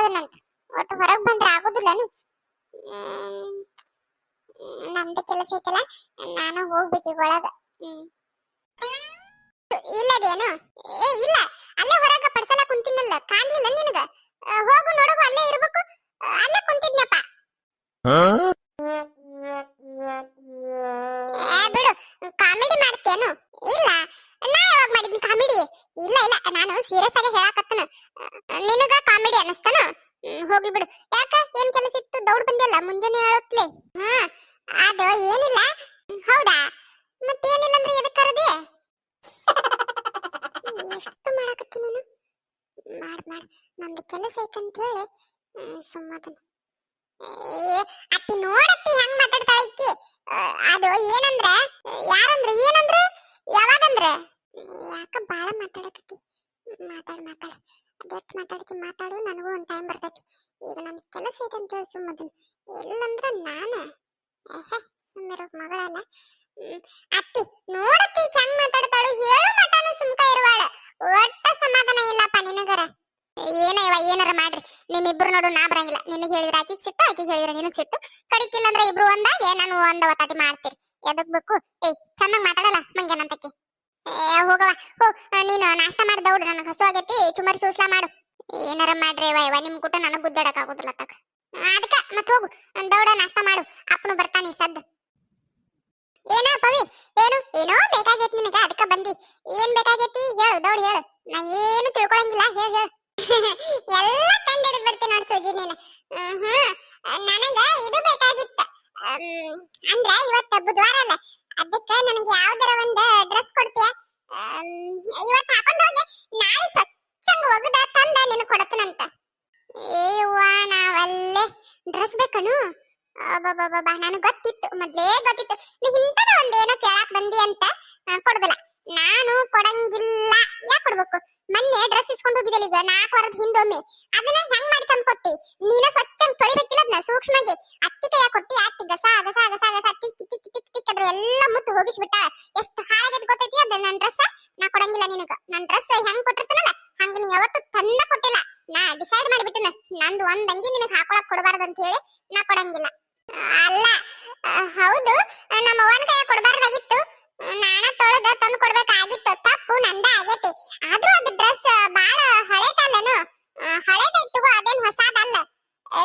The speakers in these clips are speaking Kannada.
ಹೋದನಂತ. ಒಟ್ಟು ಹೊರಗ್ ಬಂದ್ರೆ ಆಗೋದಿಲ್ಲನು. ನಮ್ದು ಕೆಲಸ ಐತಲ್ಲ, ನಾನು ಹೋಗ್ಬೇಕು ಒಳಗ. ಇಲ್ಲದೇನು? ಇಲ್ಲ, ಅಲ್ಲೇ ಹೊರಗ ಪಡ್ಸಲ ಕುಂತಿನಲ್ಲ, ಕಾಣ್ಲಿಲ್ಲ ನಿನಗ? ಹೋಗು ನೋಡಗು, ಅಲ್ಲೇ ಇರ್ಬೇಕು. ಅಲ್ಲೇ ಕುಂತಿದ್ನಪ್ಪ. ಬಿಡು, ಕಾಮಿಡಿ ಮಾಡ್ತೇನು? ಇಲ್ಲ, ನಾ ಯಾವಾಗ ಮಾಡಿದ್ನಿ ಕಾಮಿಡಿ? ಇಲ್ಲ ಇಲ್ಲ, ನಾನು ಸೀರಿಯಸ್ ಆಗಿ ಹೇಳಕತ್ತನ. ನಿನಗ ಕಾಮಿಡಿ ಅನಸ್ತಾನ? ಹೋಗ್ಲಿ ಬಿಡು. ಯಾಕ, ಏನ್ ಕೆಲಸ ಇತ್ತು? ದೌಡ್ ಬಂದಿಲ್ಲ ಮುಂಜಾನೆ ಹೇಳತ್ಲೆ. ಅದು ಏನಿಲ್ಲ. ಹೌದಾ, ಮತ್ತೇನಿಲ್ಲ ಅಂದ್ರೆ ಎದಕ್ ಕರದಿ? ಎಷ್ಟು ಮಾಡಕತ್ತಿ ನೀನು? ಮಾಡ್ ನಮ್ದು ಕೆಲಸ ಐತಂತ ಹೇಳಿ ಸುಮ್ಮದನ. ಅತ್ತಿ ನೋಡತ್ತಿ ಹೆಂಗ್ ಮಾತಾಡ್ತಾಳ ಇಕ್ಕಿ. ಅದು ಏನಂದ್ರ, ಯಾರಂದ್ರ, ಏನಂದ್ರ, ಯಾವಾಗಂದ್ರ? ಯಾಕ ಬಾಳ ಮಾತಾಡಕತ್ತಿ? ಮಾತಾಡ್ ಅದೆಷ್ಟು ಮಾತಾಡು, ನನಗೂ ಒಂದ್ ಟೈಮ್ ಬರ್ತೈತಿ. ಈಗ ನಮ್ದು ಕೆಲಸ ಐತಂತ ಹೇಳಿ ಸುಮ್ಮದನ. ಇಲ್ಲಂದ್ರ ನಾನು ಸುಮ್ಮನೆ ಮಗಳಲ್ಲ. ಅತ್ತಿ ನೋಡತ್ತಿ ಹೆಂಗ್ ಮಾತಾಡ್ತಾಳು, ಹೇಳು ಮಟನು ಸುಮ್ಕ ಇರುವಾಳ. ಒಟ್ಟ ಸಮಾಧಾನ ಇಲ್ಲಪ್ಪ ನಿನಗರ. ಏನಾರ ಮಾಡ್ರಿ, ನಿಮ್ಮಿಬ್ರು ನೋಡು ನಾ ಬರಂಗಿಲ್ಲ. ನಿನಗೆ ಹೇಳಿದ್ರೆ ಆಕಿಗೆ ಸಿಟ್ಟು, ಆಕಿಗೆ ಹೇಳಿದ್ರೆ ನಿನಗ್ ಸಿಟ್ಟು. ಕಡಿಕಿಲ್ಲ ಅಂದ್ರೆ ಇಬ್ರು ಒಂದಾಗೆ ನಾನು ಒಂದ ಒತ್ತಾಟಿ ಮಾಡ್ತೀರಿ. ಎದಕ್ ಬೇಕು? ಚೆನ್ನಾಗ್ ಮಾತಾಡಲ್ಲ ಮಂಗೇನಂತಕ್ಕೆ. ಹೋಗವ ಹೋಗ್, ನೀನು ನಾಷ್ಟ ಮಾಡಿ ದೌಡ್, ನನಗೆ ಹಸು ಆಗೈತಿ. ಚುಮರಿ ಸೂಸ್ಲಾ ಮಾಡು. ಏನಾರ ಮಾಡ್ರಿ ವೈವ, ನಿಮ್ ಕೂಟ ನನಗ್ ಗುದ್ದಾಡಕ್ ಆಗುದಿಲ್ಲ ತಕ. ಅದಕ್ಕ ಮತ್ ಹೋಗು, ದೌಡ ನಾಷ್ಟ ಮಾಡು. ಅಪ್ಪನು ಬರ್ತಾನೆ ಸದ್. ಏನೋ ಪವಿ, ಏನೋ ಬೇಕಾಗೈತಿ ನಿನಗ, ಅದಕ್ಕ ಬಂದಿ. ಏನ್ ಬೇಕಾಗೈತಿ ಹೇಳು, ದೌಡ್ ಹೇಳು. ನಾ ಏನು ತಿಳ್ಕೊಳಂಗಿಲ್ಲ, ಹೇಳು. ಎಲ್ಲ ಕಂಡು ಹಿಡಿದ್ ಬಿಡ್ತೀನಿ ನೋಡ್ ಸೂಜಿ ನೀನು. ನನಗ ಇದು ಬೇಕಾಗಿತ್ತ. ಅಂದ್ರ ಇವತ್ತ ಬುಧವಾರ ಅಲ್ಲ, ಅದಕ್ಕ ನನಗೆ ಯಾವ್ದಾರ ಒಂದ್ ಡ್ರೆಸ್ ಕೊಡ್ತೀಯ? ಇವತ್ತು ಹಾಕೊಂಡ್ ಹೋಗಿ ನಾಳೆ ಸ್ವಚ್ಛಂಗ ಒಗದ ತಂದ ನಿನ್ ಕೊಡತನಂತ. ನಾವಲ್ಲೇ ಡ್ರೆಸ್ ಬೇಕನು? ಅಬ್ಬಬ್ಬಬ್ಬ, ನನಗೆ ಗೊತ್ತಿತ್ತು, ಮೊದ್ಲೇ ಗೊತ್ತಿತ್ತು ನೀ ಇಂಥದ ಒಂದೇನೋ ಕೇಳಾಕ್ ಬಂದಿ ಅಂತ. ಕೊಡುದಿಲ್ಲ, ನಾನು ಕೊಡಂಗಿಲ್ಲ. ಯಾಕೆ ಕೊಡ್ಬೇಕು? ಮೊನ್ನೆ ಡ್ರೆಸ್ ಇಸ್ಕೊಂಡು ಹೋಗಿದ್ದಲ್ಲ ಈಗ 4 ವಾರದ ಹಿಂದೊಮ್ಮೆ, ಅದನ್ನ ಹೆಂಗ್ ಮಾಡಿ ತಂದು ಕೊಟ್ಟಿ? ನೀನ ಸ್ವಚ್ಛ ತೊಳಿಬೇಕಿಲ್ಲ ಅದನ್ನ ಸೂಕ್ಷ್ಮವಾಗಿ. ಅತ್ತಿ ಕೈಯ ಕೊಟ್ಟಿ, ಅತ್ತಿ ಗಸ ತಿಕ್ ಅದ್ರ ಎಲ್ಲ ಮುತ್ತು ಹೋಗಿಸ್ಬಿಟ್ಟ. ಎಷ್ಟು ಹಾಳಾಗ್ಯದ ಗೊತ್ತೈತಿ ಅದ ನನ್ನ ಡ್ರೆಸ್. ನಾ ಕೊಡಂಗಿಲ್ಲ ನಿನಗ. ನನ್ನ ಡ್ರೆಸ್ ಹೆಂಗ್ ಕೊಟ್ಟಿರ್ತಾನಲ್ಲ ಹಂಗ ನೀ ಯಾವತ್ತು ತಂದ ಕೊಟ್ಟಿಲ್ಲ. ನಾ ಡಿಸೈಡ್ ಮಾಡಿಬಿಟ್ಟಿನ, ನಂದು ಒಂದ್ ಅಂಗಿ ನಿನಗೆ ಹಾಕೊಳಕ್ ಕೊಡಬಾರ್ದು ಅಂತ ಹೇಳಿ ನಾ ಕೊಡಂಗಿಲ್ಲ. ಅಲ್ಲ, ಹೌದು, ನಮ್ಮ ಅವ್ವನ ಕೈಯ ಕೊಡಬಾರ್ದಾಗಿತ್ತು. ನಾನ ತೊಳೆದ ತಂದು ಕೊಡ್ಬೇಕಾಗಿತ್ತು. ತಪ್ಪು ನಂದ ಆಗೈತಿ. ಆದ್ರೂ ಅದು ಡ್ರೆಸ್ ಬಾಳ ಹಳೇದಲ್ಲನು? ಹಳೇದೈತು, ಅದೇನ್ ಹೊಸಾದಲ್ಲ.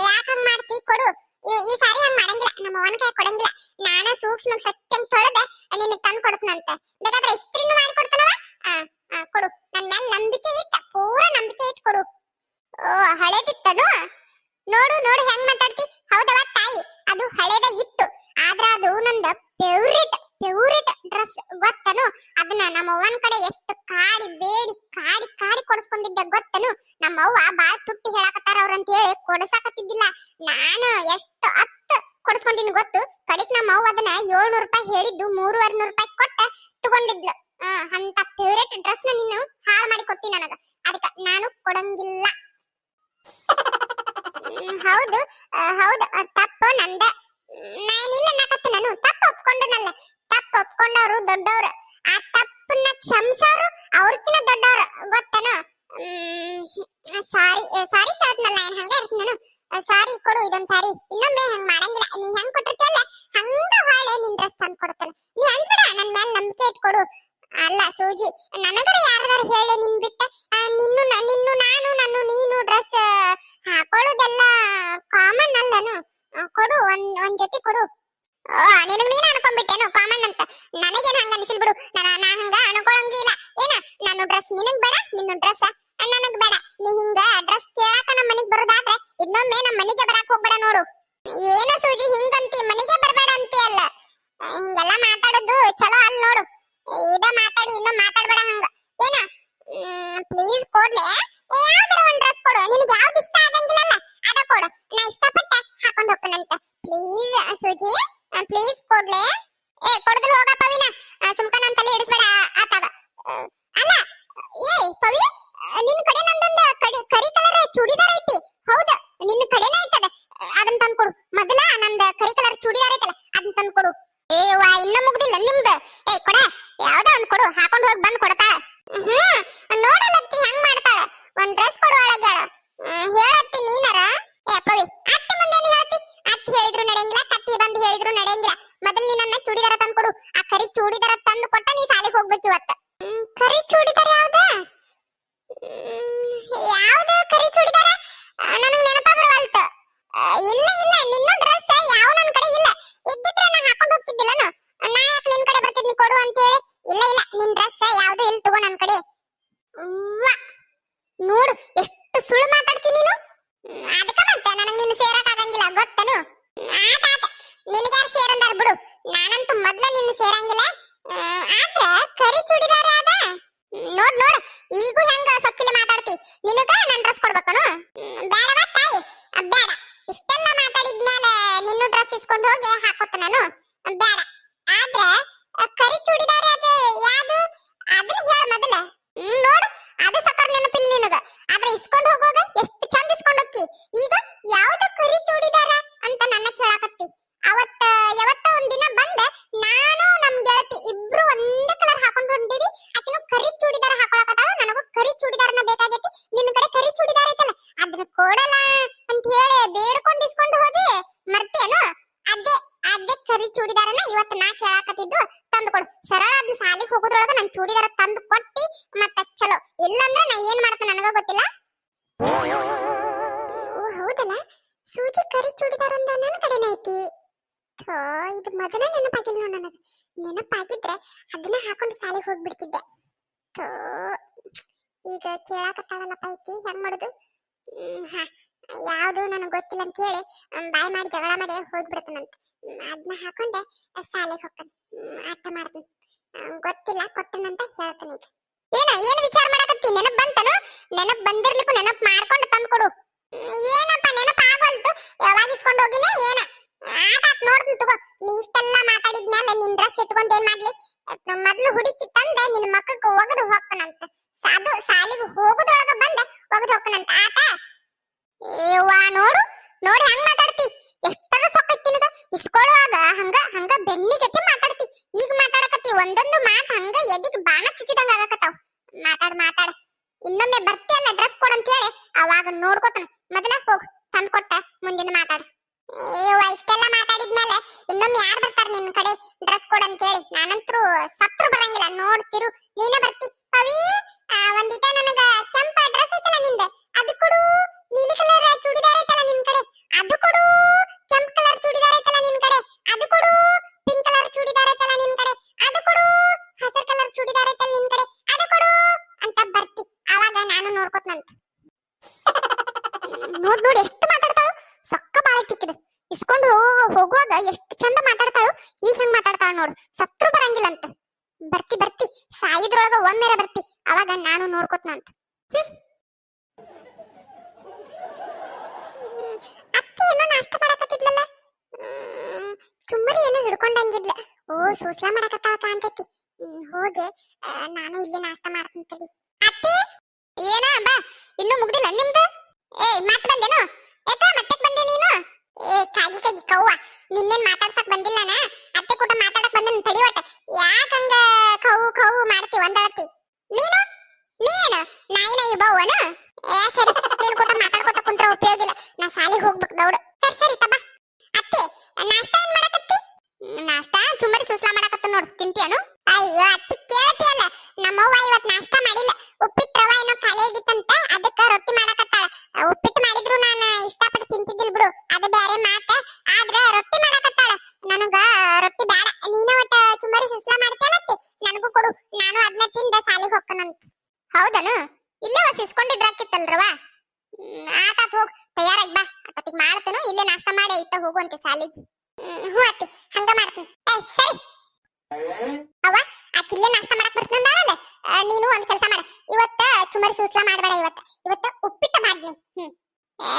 ಯಾಕ ಹಂಗ್ ಮಾಡ್ತಿ? ಕೊಡು. ಈ ಸಾರಿ ಹಂಗ್ ಮಾಡಂಗಿಲ್ಲ, ನಮ್ಮ ಅವ್ವನ ಕೈ ಕೊಡಂಗಿಲ್ಲ. ನಾನ ಸೂಕ್ಷ್ಮ ಸ್ವಚ್ಛಂಗ್ ತೊಳೆದ ನಿನಗೆ ತಂದು ಕೊಡ್ತನಂತ. ಬೇಕಾದ್ರೆ ಇಸ್ತ್ರಿನೂ ಮಾಡಿ ಕೊಡ್ತಾನವ. ಕೊಡು, ನನ್ನ ಮೇಲೆ ನಂಬಿಕೆ ಇಟ್ಟ, ಪೂರಾ ನಂಬಿಕೆ ಇಟ್ಟು ಕೊಡು. ಹಳೇದಿತ್ತನು? ನೋಡು ಹೆಂಗ್ ಮಾತಾಡ್ತಿ. ಹೌದವ ತಾಯಿ, ಅದು ಹಳೇದ ಇತ್ತು. ಆದ್ರ ಅದು ನಂದ ಫೇವ್ರೇಟ್ ಡ್ರೆಸ್ ಗೊತ್ತನು? ಅದನ್ನ ನಮ್ಮ ಅವ್ವನ ಕಡೆ ಎಷ್ಟು ಕಾಡಿ ಬೇಡಿ ಕಾಡಿ ಕೊಡಿಸ್ಕೊಂಡಿದ್ದ ಗೊತ್ತನು? ನಮ್ಮ ಅವ್ವ ಬಾಳ್ ತುಟ್ಟಿ ಹೇಳಕತ್ತಾರ ಅವ್ರಂತ ಹೇಳಿ ಕೊಡಿಸಾಕತ್ತಿದ್ದಿಲ್ಲ. ನಾನು ಎಷ್ಟು 10 ಕೊಡಿಸ್ಕೊಂಡಿನಿ ಗೊತ್ತು. ಕಡಿಕ್ ನಮ್ಮ ಅವ್ವ ಅದನ್ನ 700 ರೂಪಾಯಿ ಹೇಳಿದ್ದು 3,500 ರೂಪಾಯಿ ಕೊಟ್ಟ ತಗೊಂಡಿದ್ಲು. ಅಂತ ಫೇವ್ರೇಟ್ ಡ್ರೆಸ್ ನ ನೀನು ಹಾಳು ಮಾಡಿ ಕೊಟ್ಟಿ ನನಗ. ಅದಕ್ಕ ನಾನು ಕೊಡಂಗಿಲ್ಲ. ಹೌದು, ತಪ್ಪು ನಂದ. ನಾನಿಲ್ಲ ನಾಕತ್ತ, ನಾನು ತಪ್ಪು ಒಪ್ಕೊಂಡನಲ್ಲ. ತಪ್ಪು ಒಪ್ಕೊಂಡವ್ರು ದೊಡ್ಡವ್ರು, ಆ ತಪ್ಪನ್ನ ಕ್ಷಮಿಸೋರು ಅವ್ರಕಿನ ದೊಡ್ಡವ್ರು ಗೊತ್ತನು? ಸಾರಿ ಕೇಳ್ತನಲ್ಲ, ಏನ್ ಹಂಗೆ ಇರ್ತೀನಿ ನಾನು. ಸಾರಿ ಕೊಡು, ಇದೊಂದ್ ಸಾರಿ. ಇನ್ನೊಮ್ಮೆ ಹಂಗ್ ಮಾಡಂಗಿಲ್ಲ. ನೀ ಹೆಂಗ್ ಕೊಟ್ಟಿರ್ತಿಯಲ್ಲ ಹಂಗ ಹೊಳೆ ನಿನ್ ಡ್ರೆಸ್ ತಂದು ಕೊಡ್ತಾನೆ. ನೀ ಅನ್ಸ್ಬಿಡ, ನನ್ ಮೇಲೆ ನಂಬಿಕೆ ಇಟ್ಕೊಡು. ಅಲ್ಲ ಸೂಜಿ, ನನಗರ ಯಾರದಾರ ಹೇಳಿ ನಿನ್ ಬಿಟ್ಟ ನಾನು ನೀನು ಡ್ರೆಸ್ ಹಾಕೊಳ್ಳೋದೆಲ್ಲ ಕಾಮನ್ ಅಲ್ಲನು? ಕೊಡು, ಒಂದ್ ಜೊತೆ ಕೊಡು. ನಿನಗ್ ನೀನ್ ಅನ್ಕೊಂಡ್ಬಿಟ್ಟೇನು ಕಾಮನ್ ಅಂತ? ನನಗೇನ್ ಹಂಗ ಅನಿಸಿಲ್ ಬಿಡು. ನಾ ಹಂಗ ಅನ್ಕೊಳಂಗಿಲ್ಲ. ಏನ ನನ್ನ ಡ್ರೆಸ್ ನಿನಗ್ ಬೇಡ, ನಿನ್ನ ಡ್ರೆಸ್ ನನಗ್ ಬೇಡ. ನೀ ಹಿಂಗ ಡ್ರೆಸ್ ಕೇಳಾಕ ನಮ್ಮ ಮನಿಗ್ ಬರೋದಾದ್ರೆ ಇನ್ನೊಮ್ಮೆ ನಮ್ಮ ಮನಿಗೆ ಬರಾಕ್ ಹೋಗ್ಬೇಡ ನೋಡು. ಏನ ಸೂಜಿ ಹಿಂಗಂತಿ? ಮನಿಗೆ ಬರಬೇಡ ಅಂತಿ ಅಲ್ಲ. ಹಿಂಗೆಲ್ಲ ಮಾತಾಡೋದು ಚಲೋ ಅಲ್ಲ ನೋಡು. ಇದ ಮಾತಾಡಿ ಇನ್ನೂ ಮಾತಾಡ್ಬೇಡ ಹಂಗ. ಏನ ಪ್ಲೀಸ್ ಕೊಡ್ಲೆ, ಯಾವ್ದಾರ ಒಂದ್ ಡ್ರೆಸ್ ಕೊಡು. ನಿನಗೆ ಯಾವ್ದು ಇಷ್ಟ ಆಗಂಗಿಲ್ಲಲ್ಲ ಅದ ಕೊಡು. ನಾ ಇಷ್ಟಪಟ್ಟ ಹಾಕೊಂಡ್ ಹೋಗ್ತಾನಂತ. ಪ್ಲೀಸ್ ಸೂಜಿ, ಪ್ಲೀಸ್ ಕೊಡ್ಲೆ. ಕೊಡದಲ್ ಹೋಗ ಪವಿನ, ಸುಮ್ಕ ನನ್ ತಲೆ ಇಡಿಸ್ಬೇಡ ಆತಾಗ. ಅಲ್ಲ ಪವಿ, ನಿನ್ ಕಡೆ ನಂದೊಂದು ಕರಿ ಕಲರ್ ಚೂಡಿದಾರ್ ಐತಿ. ಹೌದು, ನಿನ್ನ ಕಡೆನೇ ಐತದ. ಅದನ್ನ ತಂದು ಕೊಡು. ಮೊದಲ ನಂದು ಕರಿ ಕಲರ್ ಚೂಡಿದಾರ್ ಐತಲ್ಲ ಅದನ್ನ ತಂದು ಕೊಡು. ಇನ್ನ ಮುಗ್ದಿಲ್ಲ ನಿಮ್ದು. ಕೊಡ, ಯಾವ್ದೋ ಒಂದ್ ಕೊಡು. ಹಾಕೊಂಡ್ ಹೋಗಿ ಬಂದ್ ಕೊಡ್ತಾಳ. ನೋಡಲತ್ತಿ ಹೆಂಗ್ ಮಾಡ್ತಾಳ. ಒಂದ್ ಡ್ರೆಸ್ ಕೊಡು ಒಳಗ್ಯಾಳ. ಹೇಳತ್ತಿ ನೀನರ ಕರಿ ಚೂಡಿದಾರ ಯಾವ್ದ? ಯಾವ್ದು ಕರಿ ಚೂಡಿದಾರ? ನನಗೆ ನೆನಪ ಬರವಲ್ತ. ಇಲ್ಲ ಇಲ್ಲ, ನಿನ್ನ ಡ್ರೆಸ್ ಯಾವ ನನ್ನ ಕಡೆ ಇಲ್ಲ. ಇದ್ದಿದ್ರೆ ನಾನು ಹಾಕೊಂಡು ಹೋಗ್ತಿದ್ದಿಲ್ಲನು. ನಾ ಯಾಕೆ ನಿನ್ನ ಕಡೆ ಬರ್ತಿದ್ನಿ ಕೊಡು ಅಂತ ಹೇಳಿ. ಇಲ್ಲ ಇಲ್ಲ, ನಿನ್ನ ಡ್ರೆಸ್ ಯಾವ್ದು ಇಲ್ಲ ತಗೋ ನನ್ನ ಕಡೆ. ನೋಡು ಎಷ್ಟು ಸುಳ್ಳು ಮಾತಾಡ್ತೀನಿ ನೀನು. ಅದಕ್ಕೆ ಮತ್ತೆ ನನಗೆ ನಿನ್ನ ಸೇರಕ್ ಆಗಂಗಿಲ್ಲ ಗೊತ್ತನು. ಆತ ಆತ, ನಿನಗೆ ಯಾರು ಸೇರಂದಾರ ಬಿಡು. ನಾನಂತೂ ಮೊದ್ಲ ನಿನ್ನ ಸೇರಂಗಿಲ್ಲ. ಆದ್ರೆ ಕರಿ ಚೂಡಿದಾರ ಅದ ನೋಡ್ ನೋಡು. ಈಗೂ ಹೆಂಗ ಸೊಕ್ಕಿಲಿ ಮಾತಾಡ್ತಿ. ನಿನಗ ನನ್ನ ಡ್ರೆಸ್ ಕೊಡ್ಬೇಕನು? ಬೇಡವಾ ತಾಯಿ? ಬೇಡ. ಇಷ್ಟೆಲ್ಲ ಮಾತಾಡಿದ್ಮೇಲೆ ನಿನ್ನ ಡ್ರೆಸ್ ಇಸ್ಕೊಂಡು ಹೋಗಿ ಹಾಕೋತ ನಾನು. ಬೇಡ. ಆದ್ರೆ ಕರಿ ಚೂಡಿದಾರ ಅದು ಯಾವುದು ಅದನ್ನ ಹೇಳ ಮೊದಲ. ನೋಡು, ಅದು ಸಕ್ಕರ್ ನೆನಪಿಲ್ಲ ನಿನಗ. ಆದ್ರೆ ಇಸ್ಕೊಂಡು ಹೋಗೋಗ ಎಷ್ಟು ಚಂದ ಇಸ್ಕೊಂಡು ಹೋಗ್ತಿ. ಈಗ ಯಾವ್ದು ಕರಿ ಚೂಡಿದಾರ ಅಂತ ನನ್ನ ಕೇಳಾಕತ್ತಿ. ಯಾವತ್ತ ಒಂದಿನ ಬಂದ ನಾನು ನಮ್ ಗೆಳತಿ ಇಬ್ರು ಒಂದೇ ಕಲರ್ ಹಾಕೊಂಡು ಹೊಂಟಿವಿ. ಆಕಿನು ಕರಿ ಚೂಡಿದಾರ ಹಾಕೊಳಕತ್ತಾಳ. ನನಗೂ ಕರಿ ಚೂಡಿದಾರನ ಬೇಕಾಗೈತಿ. ನಿನ್ನ ಕಡೆ ಕರಿ ಚೂಡಿದಾರ ಐತಲ್ಲ ಅದನ್ನ ಕೊಡಲ್ಲ ಅಂತ ಹೇಳಿ ಬೇಡ್ಕೊಂಡು ಇಸ್ಕೊಂಡು ಹೋದಿ. ಮರ್ತಿಯೇನು? ಅದೇ ಅದೇ ಕರಿ ಚೂಡಿದಾರನ ಇವತ್ತು ನಾ ಕೇಳಾಕತ್ತಿದ್ದು. ತಂದು ಕೊಡು. ಸರಳ ಅದನ್ನ ಸಾಲಿಗೆ ಹೋಗೋದ್ರೊಳಗ ನನ್ ಚೂಡಿದಾರ ತಂದು ಕೊಟ್ಟಿ ಮತ್ತ ಚಲೋ. ಇಲ್ಲಂದ್ರೆ ನಾ ಏನ್ ಮಾಡ್ತೇನೆ ನನಗ ಗೊತ್ತಿಲ್ಲ. ಹೌದಲ್ಲ, ಸೂಜಿ ಕರಿ ಚೂಡಿದಾರ ಅಂದ ನನ್ನ ಕಡೆನೇ ಐತಿ. ಇದು ಮೊದಲ ನೆನಪಾಗಿಲ್ಲ ನನಗೆ. ನೆನಪಾಗಿದ್ರೆ ಅದನ್ನ ಹಾಕೊಂಡು ಸಾಲಿಗೆ ಹೋಗ್ಬಿಡ್ತಿದ್ದೆ. ಈಗ ಕೇಳಾಕತ್ತಾಳಲ್ಲ ಪೈಕಿ ಹೆಂಗ್ ಮಾಡುದು? ಯಾವ್ದು ನನಗೆ ಗೊತ್ತಿಲ್ಲ ಅಂತ ಹೇಳಿ ಬಾಯ್ ಮಾಡಿ ಜಗಳ ಮಾಡಿ ಹೋಗ್ಬಿಡ್ತಾನಂತ. ಅದನ್ನ ಹಾಕೊಂಡೆ ಸಾಲಿಗೆ ಹೋಗ್ತಾನೆ. ಆಟ ಮಾಡ್ತೀನಿ. ಗೊತ್ತಿಲ್ಲ, ಕೊಟ್ಟನಂತ ಹೇಳ್ತಾನೆ. ಈಗ ಏನು ವಿಚಾರ ಮಾಡಕತ್ತಿ? ನೆನಪು ಬಂತನು? ನೆನಪು ಬಂದಿರ್ಲಿಕ್ಕೂ ನೆನಪು ಮಾಡ್ಕೊಂಡು ತಂದು ಕೊಡು. ಏನಪ್ಪ ನೆನಪು ಆಗೋಲ್ತು? ಯಾವಾಗ ಇಸ್ಕೊಂಡು ಹೋಗಿನೇ ಏನ? ಆಟಾತ್ ನೋಡ್ತೀನಿ ತಗೋ. ನೀ ಇಷ್ಟೆಲ್ಲ ಮಾತಾಡಿದ್ಮೇಲೆ ನಿನ್ ಡ್ರೆಸ್ ಇಟ್ಕೊಂಡು ಏನ್ ಮಾಡ್ಲಿ? ಮೊದ್ಲು ಹುಡುಕಿ ತಂದೆ ನಿನ್ನ ಮಕ್ಕಕ್ಕೆ ಒಗದು ಹೋಗ್ತಾನಂತ. ಅದು ಸಾಲಿಗೆ ಹೋಗೋದ್ರೊಳಗ ಬಂದ ಒಗದು ಹೋಗ್ತಾನಂತ. ಆತ ಏವ್ವಾ, ನೋಡು ನೋಡಿ ಹೆಂಗ್ ಮಾತಾಡ್ತಿ. ಎಷ್ಟರ ಸೊಕ್ಕೈತಿ ನಿನಗ. ಇಸ್ಕೊಳ್ಳುವಾಗ ಹಂಗ ಹಂಗ ಬೆನ್ನಿ ಗತಿ ಮಾತಾಡ್ತಿ. ಈಗ ಮಾತಾಡಕತ್ತಿ ಒಂದೊಂದು ಮಾತು ಹಂಗ ಎದಿಗೆ ಬಾಣ ಚುಚ್ಚಿದಂಗ ಆಗಕತ್ತಾವ. ಮಾತಾಡ ಇನ್ನೊಮ್ಮೆ ಬರ್ತಿಯಲ್ಲ ಡ್ರೆಸ್ ಕೊಡಂತ ಹೇಳಿ ಅವಾಗ ನೋಡ್ಕೋತಾನ. ಮೊದಲ ಹೋಗು ತಂದು ಕೊಟ್ಟ ಮುಂದಿನ ಮಾತಾಡು. ಇಷ್ಟೆಲ್ಲ ಮಾತಾಡಿದ್ಮೇಲೆ ಇನ್ನೊಮ್ಮೆ ಯಾರು ಬರ್ತಾರ ನಿನ್ ಕಡೆ ಡ್ರೆಸ್ ಕೊಡಂತ ಹೇಳಿ? ನಾನಂತರೂ ಸತ್ರು ಬರಂಗಿಲ್ಲ. ನೋಡ್ತಿರು, ನೀನೇ ಬರ್ತಿ. ಅವಿ ಒಂದಿಟ ನನಗ ಕೆಂಪ ಡ್ರೆಸ್ ಐತಲ್ಲ ನಿಂದ ಅದು ಕೊಡು. ನೀಲಿ ಕಲರ್ ಚೂಡಿದಾರ ಐತಲ್ಲ ನಿನ್ ಕಡೆ ಅದು ಕೊಡು. ಕೆಂಪ ಕಲರ್ ಚೂಡಿದಾರ ಐತಲ್ಲ ನಿನ್ ಕಡೆ ಅದು ಕೊಡು. ಪಿಂಕ್ ಕಲರ್ ಚೂಡಿದಾರ ಐತಲ್ಲ ನಿನ್ ಕಡೆ ಅದು ಕೊಡು. ಹಸಿರು ಕಲರ್ ಚೂಡಿದಾರ ಐತಲ್ಲ ನಿನ್ ಕಡೆ ಅದು ಕೊಡು ಅಂತ ಬರ್ತಿ. ಅವಾಗ ನಾನು ನೋಡ್ಕೋತನಂತ. ನೋಡ್ ಎಷ್ಟು ಮಾತಾಡ್ತಾಳು. ಸೊಕ್ಕ ಬಾಳ ತಿಕ್ಕಿದ. ಇಸ್ಕೊಂಡು ಹೋಗುವಾಗ ಎಷ್ಟು ಚಂದ ಮಾತಾಡ್ತಾಳು. ಈಗ ಹೆಂಗ್ ಮಾತಾಡ್ತಾಳ ನೋಡು. ಸತ್ರು ಬರಂಗಿಲ್ಲ ಅಂತ. ಬರ್ತಿ ಸಾಯಿದ್ರೊಳಗ ಒಮ್ಮೆರ ಬರ್ತಿ. ಅವಾಗ ನಾನು ನೋಡ್ಕೋತನಂತ. ಅತ್ತೆ ಏನೋ ನಾಷ್ಟ ಮಾಡಕತ್ತಿದ್ಲಲ್ಲ. ಸುಮ್ಮನೆ ಏನೋ ಹಿಡ್ಕೊಂಡಂಗಿದ್ಲ. ಓ ಸೂಸ್ಲಾ ಮಾಡಕತ್ತಾಳ ಕಾಣ್ತೈತಿ. ಹೋಗಿ ನಾನು ಇಲ್ಲಿ ನಾಷ್ಟ ಮಾಡ್ತೀನಿ. ಅತ್ತೆ ಏನ ಬಾ, ಇನ್ನೂ ಮುಗ್ದಿಲ್ಲ ನಿಮ್ದು? ಮತ್ ಬಂದೇನು? ಯಾಕ ಮತ್ತೆ ಬಂದೆ ನೀನು? ಕಾಗಿ ಕವ್ವ, ನಿನ್ನೇನ್ ಮಾತಾಡ್ಸಕ್ ಬಂದಿಲ್ಲನ? ಅತ್ತೆ ಕೂಡ ಮಾತಾಡಕ್ ಬಂದ ತಡಿವಟ. ಯಾಕಂಗ ಕವು ಮಾಡ್ತಿ ಒಂದಳತಿ ನೀನು? ನೀನು ನಾಯಿ ಬವ್ವನ? ಸರಿ, ನೀನ್ ಕೂಡ ಮಾತಾಡ್ಕೊತ ಕುಂತ್ರ ಉಪಯೋಗ ಇಲ್ಲ. ನಾ ಸಾಲಿಗೆ ಹೋಗ್ಬೇಕು ದೌಡು. ಸರಿ ತಮ್ಮ. ಅತ್ತೆ ನಾಷ್ಟ ಏನ್ ಮಾಡಕತ್ತಿ? ನಾಷ್ಟ ಚುಮ್ಮರಿ ಸೂಸ್ಲಾ ಮಾಡಕತ್ತ ನೋಡು. ತಿಂತಿಯನು? ಅಯ್ಯೋ ಅತ್ತಿ ಕೇಳ್ತಿಯಲ್ಲ, ನಮ್ಮವ್ವ ಇವತ್ ನಾಷ್ಟ ಮಾಡಿಲ್ಲ. ಉಪ್ಪಿಟ್ಟು ರವ ಏನೋ ಖಾಲಿ ಆಗಿತ್ತಂತ ಅದಕ್ಕ ರೊಟ್ಟಿ ಮಾಡಕತ್ತಾಳ. ಉಪ್ಪಿಟ್ಟು ಮಾಡಿದ್ರು ನಾನು ಇಷ್ಟಪಟ್ಟು ತಿಂತಿದ್ದಿಲ್ ಬಿಡು, ಅದು ಬೇರೆ ಮಾತ. ಆದ್ರೆ ರೊಟ್ಟಿ ಮಾಡಕತ್ತಾಳ. ನನಗ ರೊಟ್ಟಿ ಬೇಡ. ನೀನ ಒಟ್ಟ ಚುಮ್ಮರಿ ಸುಸ್ಲಾ ಮಾಡ್ತೀಯಲ್ಲತ್ತಿ, ನನಗೂ ಕೊಡು. ನಾನು ಅದನ್ನ ತಿಂದ ಸಾಲಿಗೆ ಹೋಗ್ಕನಂತ. ಹೌದನು? ಇಲ್ಲೇ ವಸಿಸ್ಕೊಂಡಿದ್ರಾಕಿತ್ತಲ್ರವ. ಆತಾತ್ ಹೋಗ್, ತಯಾರಾಗಿ ಬಾ. ಅಪ್ಪತ್ತಿಗೆ ಮಾಡ್ತೇನು. ಇಲ್ಲೇ ನಾಷ್ಟ ಮಾಡಿ ಇತ್ತ ಹೋಗುವಂತೆ ಸಾಲಿಗೆ. ಹ್ಞೂ ಅತ್ತಿ, ಹಂಗ ಮಾಡ್ತೀನಿ. ಸರಿ ಅವ್ವ, ಆಕಿಲ್ಲೇ ನಾಷ್ಟ ಮಾಡಕ್ ಬರ್ತಿನಂದಾಳಲ್ಲ, ನೀನು ಒಂದ್ ಕೆಲಸ ಮಾಡ. ಇವತ್ತ ಚುಮ್ಮರಿ ಸೂಸ್ಲಾ ಮಾಡ್ಬೇಡ. ಇವತ್ತ ಉಪ್ಪಿಟ್ಟು ಮಾಡ್ನಿ.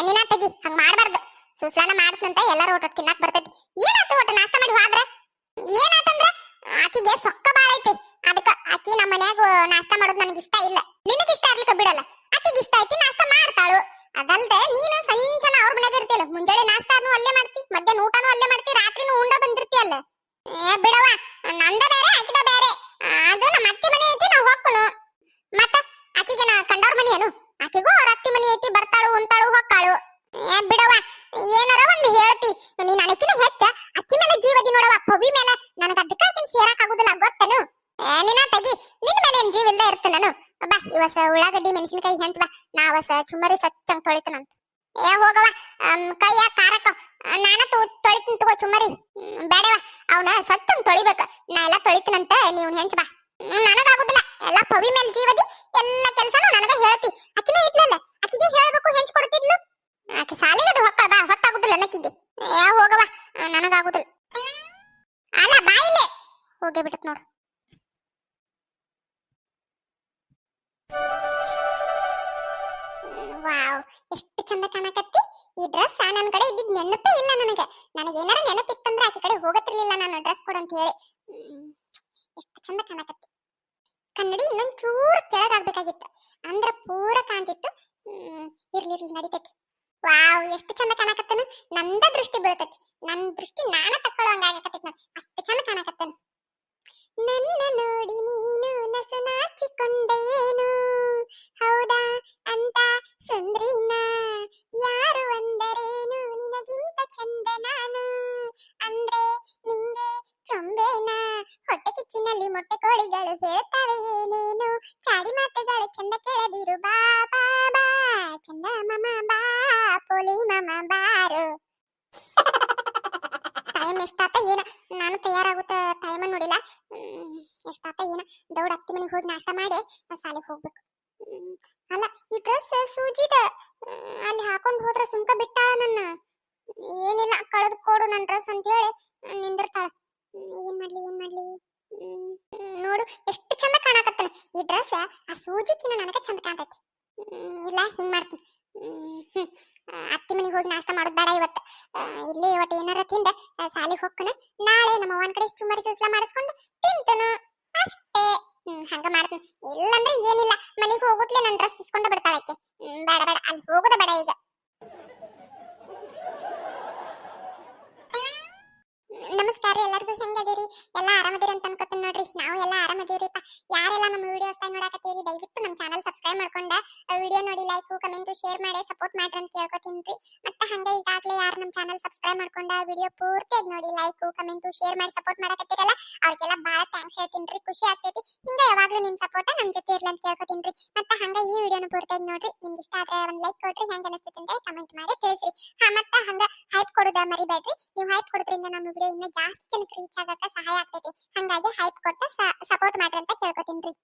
ನೀನ ತೆಗಿ, ಹಂಗ ಮಾಡ್ಬಾರ್ದು. ಸೂಸ್ಲಾನ ಮಾಡ್ತಂತ ಎಲ್ಲಾರು ಒಟ್ಟು ತಿನ್ನಕ್ ಬರ್ತೈತಿ. ಏನಾಯ್ತು ಒಟ್ಟು ನಾಷ್ಟ ಮಾಡಿ ಹೋದ್ರ? ಏನಾತಂದ್ರ ಆಕಿಗೆ ಸೊಕ್ಕ ಬಾಳ ಐತಿ. ಅದಕ್ಕ ಆಕಿ ನಮ್ಮ ಮನ್ಯಾಗ ನಾಷ್ಟ ಮಾಡೋದು ನನಗೆ ಇಷ್ಟ ಇಲ್ಲ. ನಿನಗೆ ಇಷ್ಟ ಆಗ್ಲಿಕ್ಕ ಬಿಡಲ್ಲ. ಆಕಿಗೆ ಇಷ್ಟ ಐತಿ, ನಾಷ್ಟ ಮಾಡ್ತಾಳು. ಅದಲ್ದೆ ನೀನು ಸಂಜನ ಅವ್ರ ಮನ್ಯಾಗ ಇರ್ತಿಯಲ್ಲ. ಮುಂಜಾನೆ ನಾಷ್ಟಾನು ಅಲ್ಲೇ ಮಾಡ್ತಿ, ಮಧ್ಯಾಹ್ನ ಊಟನು ಅಲ್ಲೇ ಮಾಡ್ತಿ, ರಾತ್ರಿನೂ ಉಂಡ ಬಂದಿರ್ತಿಯಲ್ಲ. ಬಿಡವ, ನಂದ ಬೇರೆ ಆಕಿದ ಬೇರೆ. ಅದು ನಮ್ಮ ಅತ್ತಿ ಮನೆ ಐತಿ, ನಾವು ಹೋಗ್ಕೊನು. ಮತ್ತ ಆಕಿಗೆ ನಾ ಕಂಡವ್ರ ಮನಿ ಏನು? ಆಕಿಗೂ ಅವ್ರ ಅತ್ತಿ ಮನಿ ಐತಿ, ಬರ್ತಾಳು ಉಂತಾಳು ಹೊಕ್ಕಾಳು. ಬಿಡವ, ಏನಾರ ಒಂದು ಹೇಳ್ತಿ. ನೀನ್ ಅಣಕಿನ ಹೆಚ್ಚ ಅಕ್ಕಿ ಮೇಲೆ ಜೀವದಿ ನೋಡವ. ಪವಿ ಮೇಲೆ ನನಗ ಅದಕ್ಕ ಆಕಿನ ಸೇರಕ್ ಆಗುದಿಲ್ಲ ಗೊತ್ತನು? ನಿನ್ನ ತೆಗಿ, ನಿನ್ ಮೇಲೆ ಏನ್ ಜೀವ ಇಲ್ದ ಇರ್ತ ನಾನು ಬಾ ಇವಸ ಉಳ್ಳಾಗಡ್ಡಿ ಮೆಣಸಿನಕಾಯಿ ಹೆಂಚ ಬಾ ನಾವಸ ಚುಮ್ಮರಿ ಸ್ವಚ್ಛಂಗ್ ತೊಳಿತನಂತ ಏ ಹೋಗವ ಕೈಯ ಕಾರಕ ನಾನ ತೊಳಿತೀನಿ ತಗೋ ಚುಮ್ಮರಿ ಬೇಡವ ಅವನ ಸ್ವಚ್ಛಂಗ್ ತೊಳಿಬೇಕ ನಾ ಎಲ್ಲ ತೊಳಿತೀನಂತ ನೀವು ಹೆಂಚ ಬಾ ನನಗಾಗುದಿಲ್ಲ ಎಲ್ಲ ಪವಿ ಮೇಲೆ ಜೀವದಿ ಎಲ್ಲ ಕೆಲಸನೂ ನನಗ ಹೇಳ್ತಿ ಆಕಿನ ಇದ್ನಲ್ಲ ಆಕಿಗೆ ಹೇಳ್ಬೇಕು ಹೆಂಚ್ ಕೊಡ್ತಿದ್ಲು ಆಕೆ ಸಾಲಿಗೆ ಅದು ಹೊತ್ತಾಗುದಿಲ್ಲ ನಕ್ಕಿಗೆ ಏ ಹೋಗವ ನನಗಾಗುದಿಲ್ಲ ಅಲ್ಲ ಬಾಯಿಲೆ ಹೋಗೇ ಬಿಡತ್ ನೋಡು ವಾವ್ ಎಷ್ಟು ಚಂದ ಕಾಣಕತ್ತಿ ಈ ಡ್ರೆಸ್ ನನ್ನ ಕಡೆ ಇದ್ದಿದ್ ನೆನಪೇ ಇಲ್ಲ ನನಗೆ ಏನಾರ ನೆನಪಿತ್ತಂದ್ರೆ ಆಕೆ ಕಡೆ ಹೋಗತ್ತಿರ್ಲಿಲ್ಲ ನಾನು ಡ್ರೆಸ್ ಕೊಡು ಅಂತ ಹೇಳಿ ಎಷ್ಟು ಚಂದ ಕಾಣಕತ್ತಿ ಕನ್ನಡಿ ಇನ್ನೊಂದ್ ಚೂರು ಕೆಳಗಾಗ್ಬೇಕಾಗಿತ್ತು ಅಂದ್ರ ಪೂರ ಕಾಣ್ತಿತ್ತು ಇರ್ಲಿ ನಡಿತೈತಿ ವಾವ್ ಎಷ್ಟು ಚಂದ ಕಾಣಕತ್ತನು ನಂದ ದೃಷ್ಟಿ ಬೀಳ್ತೈತಿ ನನ್ನ ದೃಷ್ಟಿ ನಾನ ತಕ್ಕೊಳ್ಳೋ ಹಂಗಾಗಕತ್ತೈತಿ ನಾನು ಅಷ್ಟು ಚಂದ ಕಾಣಕತ್ತನು ನನ್ನ ನೋಡಿ ನೀನು ನಸು ನಾಚಿಕೊಂಡೇನು ಹೌದಾ ಅಂತ ಸುಂದ್ರಿನ ಯಾರು ಅಂದರೇನು ನಿನಗಿಂತ ಚಂದ ನಾನು ಅಂದ್ರೆ ನಿಂಗೆ ಚೊಂಬೇನ ಹೊಟ್ಟೆ ಕಿಚ್ಚಿನಲ್ಲಿ ಮೊಟ್ಟೆ ಕೋಳಿಗಳು ಹೇಳ್ತವೆ ಏನೇನು ಚಾಡಿ ಮಾತುಗಳು ಚಂದ ಕೇಳದಿರು ಬಾ ಬಾ ಬಾ ಚಂದ ಮಮ ಬಾ ಪೋಲಿ ಮಮ ಬಾರು ಟೈಮ್ ಎಷ್ಟಾತ ಏನ ನಾನು ತಯಾರಾಗುತ್ತ ಟೈಮ್ ನೋಡಿಲ್ಲ ಎಷ್ಟಾತ ಏನ ದೌಡ್ ಅತ್ತಿ ಮನೆಗೆ ಹೋಗಿ ನಾಷ್ಟ ಮಾಡಿ ಸಾಲಿಗೆ ಹೋಗ್ಬೇಕು ಅಲ್ಲ ಈ ಡ್ರೆಸ್ ಸೂಜಿದ ಅಲ್ಲಿ ಹಾಕೊಂಡು ಹೋದ್ರೆ ಸುಮ್ಕ ಬಿಟ್ಟಾಳ ನನ್ನ ಏನಿಲ್ಲ ಕಳೆದು ಕೊಡು ನನ್ನ ಡ್ರೆಸ್ ಅಂತ ಹೇಳಿ ನಿಂದಿರ್ತಾಳ ಏನ್ ಮಾಡ್ಲಿ ನೋಡು ಎಷ್ಟು ಚಂದ ಕಾಣಕತ್ತನ ಈ ಡ್ರೆಸ್ ಆ ಸೂಜಿಕಿನ ನನಗ ಚಂದ ಕಾಣ್ತೈತಿ ಇಲ್ಲ ಹಿಂಗ್ ಮಾಡ್ತೀನಿ ಅತ್ತಿ ಮನೆಗೆ ಹೋಗಿ ನಾಷ್ಟ ಮಾಡೋದು ಬೇಡ ಇವತ್ತು ಇಲ್ಲಿ ಒಟ್ಟು ಏನಾರ ತಿಂದ ಸಾಲಿಗೆ ಹೋಗ್ಕನ ನಾಳೆ ನಮ್ಮ ಅವ್ವನ ಕಡೆ ಚುಮ್ಮರಿ ಸುಸ್ಲಾ ಮಾಡಿಸ್ಕೊಂಡು ತಿಂತನು ಅಷ್ಟೇ ಹಂಗ ಮಾಡ್ತೀನಿ ಇಲ್ಲಂದ್ರೆ ಏನಿಲ್ಲ ಮನೆಗೆ ಹೋಗುತ್ತಲೇ ನನ್ನ ಡ್ರೆಸ್ ಇಸ್ಕೊಂಡು ಬಿಡ್ತಾಳಕ್ಕೆ ಬೇಡ ಅಲ್ಲಿ ಹೋಗೋದ ಬೇಡ ಈಗ ನಮಸ್ಕಾರ ಎಲ್ಲರಿಗೂ ಹೆಂಗದಿರಿ ಎಲ್ಲ ಆರಾಮದಿರಿ ಅಂತ ಅನ್ಕೋತೀನಿ ನೋಡ್ರಿ ನಾವು ಎಲ್ಲ ಆರಾಮದಿವ್ರಿಪ್ಪ ಯಾರೆಲ್ಲ ನಮ್ಮ ವಿಡಿಯೋಸ್ ನೋಡಕತ್ತೀರಿ ದಯವಿಟ್ಟು ನಮ್ಮ ಚಾನಲ್ ಸಬ್ಸ್ಕ್ರೈಬ್ ಮಾಡ್ಕೊಂಡ ವಿಡಿಯೋ ನೋಡಿ ಲೈಕ್ ಕಮೆಂಟ್ ಶೇರ್ ಮಾಡಿ ಸಪೋರ್ಟ್ ಮಾಡ್ರಿ ಅಂತ ಕೇಳ್ಕೊತೀನಿ ಮತ್ತೆ ಹಂಗೆ ಈಗಾಗಲೇ ಯಾರು ನಮ್ಮ ಚಾನಲ್ ಸಬ್ಸ್ಕ್ರೈಬ್ ಮಾಡ್ಕೊಂಡ ವಿಡಿಯೋ ಪೂರ್ತಿಯಾಗಿ ನೋಡಿ ಲೈಕ್ ಕಮೆಂಟ್ ಶೇರ್ ಮಾಡಿ ಸಪೋರ್ಟ್ ಮಾಡಕತ್ತೀರಲ್ಲ ಅವ್ರಿಗೆಲ್ಲ ಬಹಳ ಥ್ಯಾಂಕ್ಸ್ ಹೇಳ್ತೀನಿ ಖುಷಿ ಆಗ್ತೈತಿ ಹಿಂಗೆ ಯಾವಾಗಲೂ ನಿಮ್ಮ ಸಪೋರ್ಟ್ ನಮ್ಮ ಜೊತೆ ಇರ್ಲಿ ಅಂತ ಕೇಳ್ಕೊತೀನಿ ಮತ್ತೆ ಹಂಗೆ ಈ ವಿಡಿಯೋನ ಪೂರ್ತಿಯಾಗಿ ನೋಡ್ರಿ ನಿಮ್ಗೆ ಇಷ್ಟ ಆದ್ರೆ ಒಂದು ಲೈಕ್ ಕೊಡ್ರಿ ಹೆಂಗೆ ಅನಿಸ್ತೈತೆ ಅಂತ ಕಮೆಂಟ್ ಮಾಡಿ ತಿಳಿಸ್ರಿ ಮತ್ತೆ ಹಂಗೆ ಹೈಪ್ ಕೊಡೋದ ಮರಿಬೇಡ್ರಿ ನೀವು ಹೈಪ್ ಕೊಡೋದ್ರಿಂದ ನಮ್ಮ ವಿಡಿಯೋ ಇನ್ನೂ ಜಾಸ್ತಿ ಜನಕ್ಕೆ ರೀಚ್ ಆಗಕ್ಕೆ ಸಹಾಯ ಆಗ್ತೈತಿ ಹಾಗಾಗಿ ಹೈಪ್ ಕೊಟ್ಟು ಸಪೋರ್ಟ್ ಮಾಡ್ರಿ ಅಂತ ಕೇಳ್ಕೊತೀನಿ